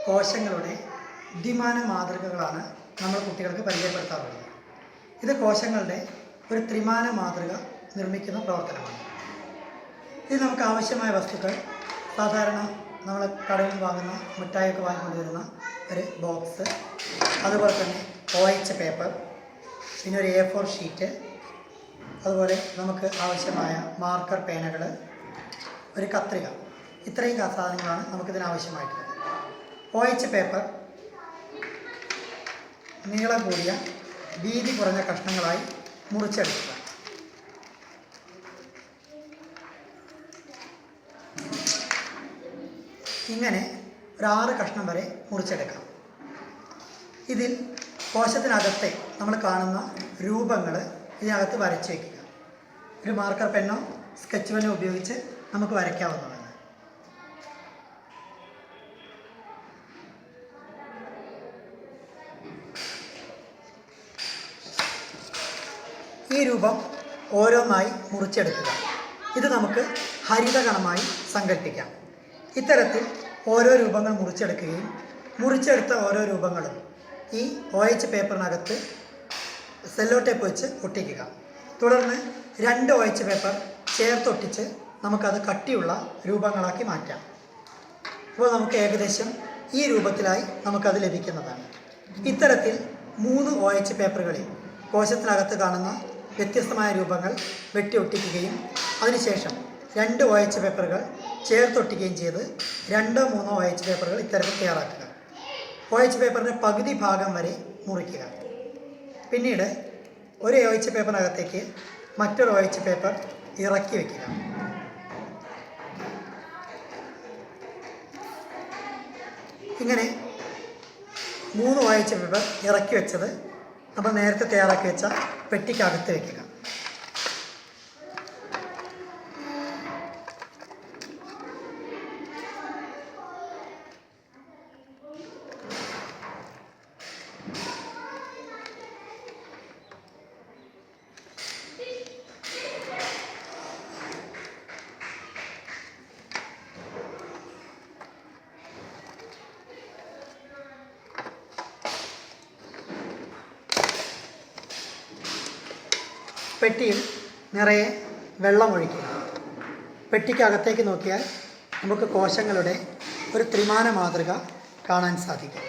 കോശങ്ങളുടെ ദ്വിമാന മാതൃകകളാണ് നമ്മൾ കുട്ടികൾക്ക് പരിചയപ്പെടുത്താറുള്ളത്. ഇത് കോശങ്ങളുടെ ഒരു ത്രിമാന മാതൃക നിർമ്മിക്കുന്ന പ്രവർത്തനമാണ്. ഇത് നമുക്ക് ആവശ്യമായ വസ്തുക്കൾ സാധാരണ നമ്മൾ കടയിൽ വാങ്ങുന്ന മിഠായിയൊക്കെ വാങ്ങിക്കൊണ്ടുവരുന്ന ഒരു ബോക്സ്, അതുപോലെ തന്നെ OH പേപ്പർ, പിന്നെ ഒരു A4 ഷീറ്റ്, അതുപോലെ നമുക്ക് ആവശ്യമായ മാർക്കർ പേനകൾ, ഒരു കത്രിക, ഇത്രയും സാധനങ്ങളാണ് നമുക്കിതിനാവശ്യമായിട്ടുള്ളത്. OH പേപ്പർ നീളം കൂടിയ വീതി കുറഞ്ഞ കഷ്ണങ്ങളായി മുറിച്ചെടുക്കുക. ഇങ്ങനെ ഒരു 6 കഷ്ണം വരെ മുറിച്ചെടുക്കാം. ഇതിൽ കോശത്തിനകത്തെ നമ്മൾ കാണുന്ന രൂപങ്ങൾ ഇതിനകത്ത് വരച്ച് വയ്ക്കുക. ഒരു മാർക്കർ പെന്നോ സ്കെച്ച് പെന്നോ ഉപയോഗിച്ച് നമുക്ക് വരയ്ക്കാവുന്നതാണ്. ഈ രൂപം ഓരോന്നായി മുറിച്ചെടുക്കുക. ഇത് നമുക്ക് ഹരിതകണമായി സങ്കല്പിക്കാം. ഇത്തരത്തിൽ ഓരോ രൂപങ്ങൾ മുറിച്ചെടുക്കുകയും മുറിച്ചെടുത്ത ഓരോ രൂപങ്ങളും ഈ OH പേപ്പറിനകത്ത് സെല്ലോ ടേപ്പ് വെച്ച് ഒട്ടിക്കുക. തുടർന്ന് 2 OH പേപ്പർ ചേർത്തൊട്ടിച്ച് നമുക്കത് കട്ടിയുള്ള രൂപങ്ങളാക്കി മാറ്റാം. അപ്പോൾ നമുക്ക് ഏകദേശം ഈ രൂപത്തിലായി നമുക്കത് ലഭിക്കുന്നതാണ്. ഇത്തരത്തിൽ 3 OH പേപ്പറുകളിൽ കോശത്തിനകത്ത് കാണുന്ന വ്യത്യസ്തമായ രൂപങ്ങൾ വെട്ടി ഒട്ടിക്കുകയും അതിനുശേഷം 2 OH പേപ്പറുകൾ ചേർത്തൊട്ടിക്കുകയും ചെയ്ത് 2-3 OH പേപ്പറുകൾ ഇത്തരത്തിൽ തയ്യാറാക്കുക. OH പേപ്പറിൻ്റെ പകുതി ഭാഗം വരെ മുറിക്കുക. പിന്നീട് ഒരു OH പേപ്പറിനകത്തേക്ക് മറ്റൊരു OH പേപ്പർ ഇറക്കി വയ്ക്കുക. ഇങ്ങനെ 3 OH പേപ്പർ ഇറക്കി വെച്ചത് നമ്മൾ നേരത്തെ തയ്യാറാക്കി വെച്ച പെട്ടിക്കകത്ത് വയ്ക്കുക. പെട്ടിയിൽ നിറയെ വെള്ളം ഒഴിക്കുക. പെട്ടിക്കകത്തേക്ക് നോക്കിയാൽ നമുക്ക് കോശങ്ങളുടെ ഒരു ത്രിമാന മാതൃക കാണാൻ സാധിക്കും.